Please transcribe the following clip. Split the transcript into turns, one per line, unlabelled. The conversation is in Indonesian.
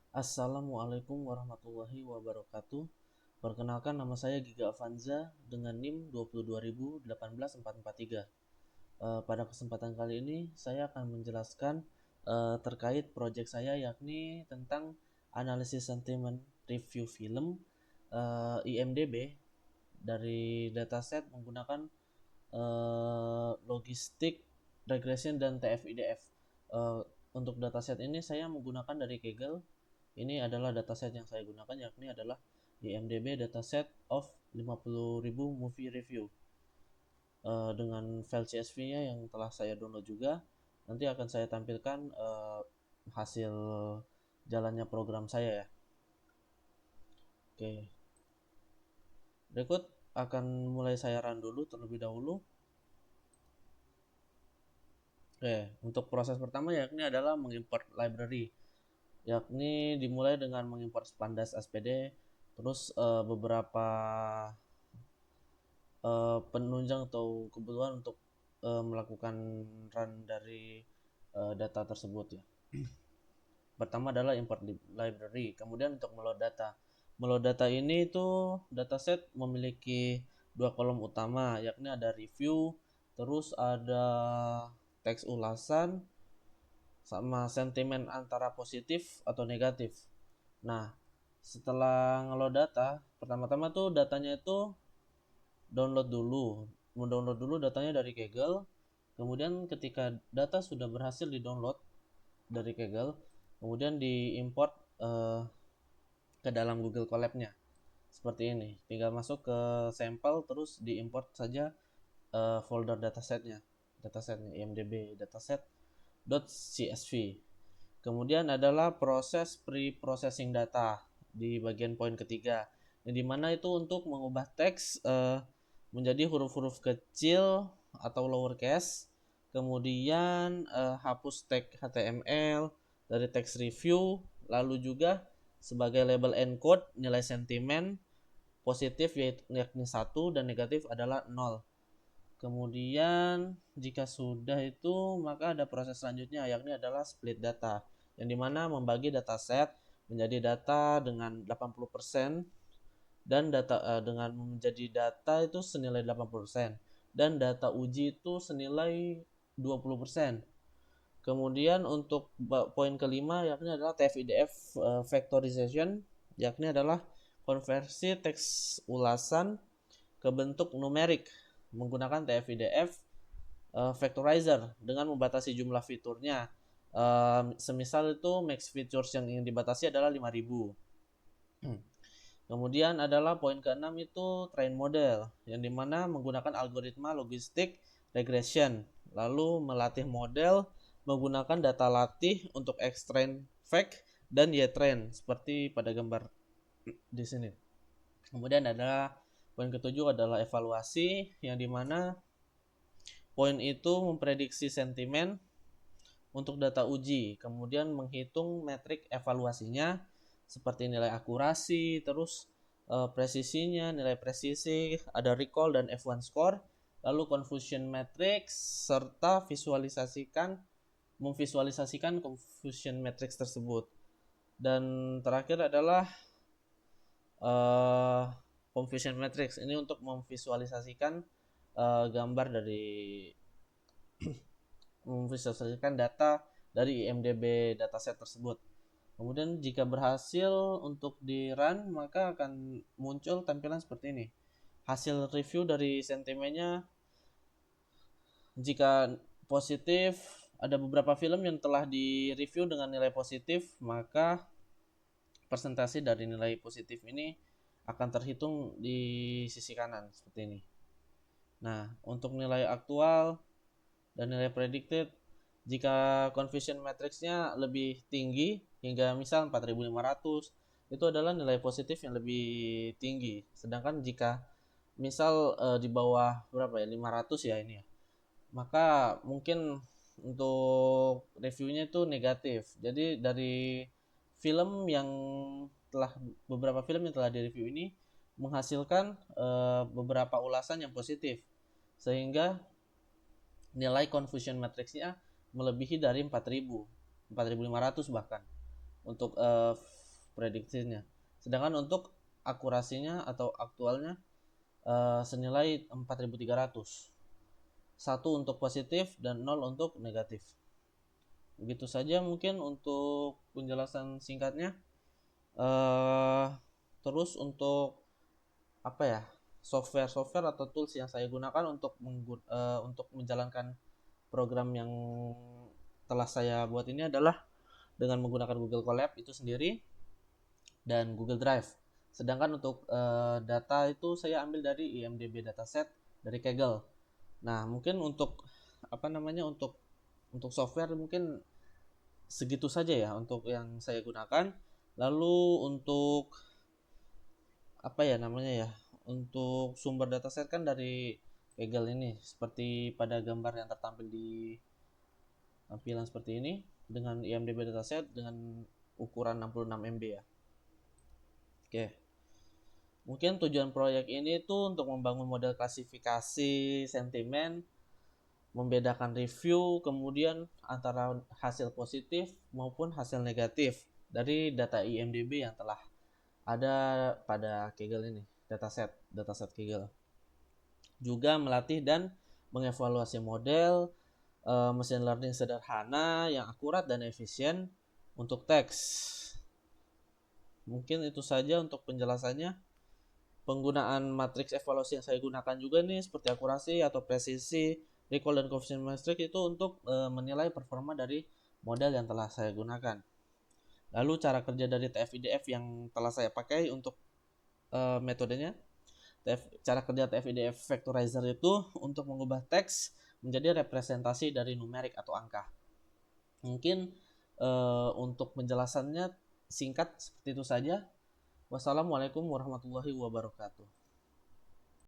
Assalamualaikum warahmatullahi wabarakatuh. Perkenalkan, nama saya Giga Avanza dengan NIM 220.018.443. Pada kesempatan kali ini saya akan menjelaskan terkait proyek saya, yakni tentang analisis sentimen review film IMDb dari dataset menggunakan logistik, regression, dan TF-IDF. Untuk dataset ini saya menggunakan dari Kaggle. Ini adalah dataset yang saya gunakan, yakni adalah IMDb dataset of 50.000 movie review. Dengan file CSV-nya yang telah saya download juga, nanti akan saya tampilkan hasil jalannya program saya ya. Oke, berikut akan mulai saya run dulu terlebih dahulu. Oke, untuk proses pertama yakni adalah mengimport library, yakni dimulai dengan mengimport Pandas SPD, terus beberapa penunjang atau kebutuhan untuk melakukan run dari data tersebut ya. Pertama adalah import library, kemudian untuk meload data. Meload data ini itu dataset memiliki dua kolom utama, yakni ada review, terus ada teks ulasan, sama sentimen antara positif atau negatif. Nah, setelah ngeload data, pertama-tama tuh datanya itu mendownload dulu datanya dari Kaggle. Kemudian ketika data sudah berhasil di-download dari Kaggle, kemudian diimport ke dalam Google Colab-nya. Seperti ini. Tinggal masuk ke sampel terus diimport saja folder datasetnya IMDb dataset.csv. Kemudian adalah proses pre-processing data di bagian poin ketiga, yang dimana itu untuk mengubah teks menjadi huruf-huruf kecil atau lowercase, kemudian hapus tag HTML dari teks review, lalu juga sebagai label encode nilai sentimen positif yakni 1 dan negatif adalah 0. Kemudian jika sudah itu maka ada proses selanjutnya, yakni adalah split data, yang dimana membagi dataset menjadi data dengan 80% dan data dengan menjadi data itu senilai 80% dan data uji itu senilai 20%. Kemudian untuk poin kelima yakni adalah TF-IDF factorization, yakni adalah konversi teks ulasan ke bentuk numerik menggunakan TF-IDF factorizer dengan membatasi jumlah fiturnya. Semisal itu max features yang ingin dibatasi adalah 5000. Kemudian adalah poin ke-6 itu train model, yang dimana menggunakan algoritma logistik regression, lalu melatih model menggunakan data latih untuk X-train, fact, dan Y-train seperti pada gambar di sini. Kemudian ada poin ke-7 adalah evaluasi, yang dimana poin itu memprediksi sentimen untuk data uji, kemudian menghitung metrik evaluasinya seperti nilai akurasi, terus presisinya, nilai presisi, ada recall dan F1 score, lalu confusion matrix, serta memvisualisasikan confusion matrix tersebut. Dan terakhir adalah confusion matrix ini untuk memvisualisasikan gambar dari memvisualisasikan data dari IMDb dataset tersebut. Kemudian jika berhasil untuk di run, maka akan muncul tampilan seperti ini. Hasil review dari sentimennya, jika positif, ada beberapa film yang telah di review dengan nilai positif, maka persentase dari nilai positif ini akan terhitung di sisi kanan seperti ini. Nah, untuk nilai aktual dan nilai predicted, jika confusion matrixnya lebih tinggi hingga misal 4500, itu adalah nilai positif yang lebih tinggi. Sedangkan jika misal di bawah berapa ya, 500 ya ini ya, maka mungkin untuk reviewnya itu negatif. Jadi dari film yang telah beberapa film yang telah direview ini menghasilkan beberapa ulasan yang positif, sehingga nilai confusion matrixnya melebihi dari 4000, 4500 bahkan untuk prediksinya. Sedangkan untuk akurasinya atau aktualnya senilai 4.300. 1 untuk positif dan 0 untuk negatif. Begitu saja mungkin untuk penjelasan singkatnya. Terus untuk apa ya, software atau tools yang saya gunakan untuk menjalankan program yang telah saya buat ini adalah dengan menggunakan Google Colab itu sendiri dan Google Drive. Sedangkan untuk data itu saya ambil dari IMDb dataset dari Kaggle. Nah, mungkin untuk untuk software mungkin segitu saja ya untuk yang saya gunakan. Lalu untuk untuk sumber dataset kan dari Kaggle ini, seperti pada gambar yang tertampil di tampilan seperti ini dengan IMDb dataset dengan ukuran 66 MB ya. Oke. Mungkin tujuan proyek ini tuh untuk membangun model klasifikasi sentimen, membedakan review, kemudian antara hasil positif maupun hasil negatif dari data IMDb yang telah ada pada Kaggle ini, dataset Kaggle. Juga melatih dan mengevaluasi model mesin learning sederhana yang akurat dan efisien untuk teks. Mungkin itu saja untuk penjelasannya. Penggunaan matriks evaluasi yang saya gunakan juga nih seperti akurasi atau presisi, recall dan coefficient matrix itu untuk menilai performa dari model yang telah saya gunakan. Lalu cara kerja dari TF-IDF yang telah saya pakai untuk metodenya. Cara kerja TF-IDF Vectorizer itu untuk mengubah teks menjadi representasi dari numerik atau angka. Mungkin untuk penjelasannya singkat seperti itu saja. Wassalamualaikum warahmatullahi wabarakatuh.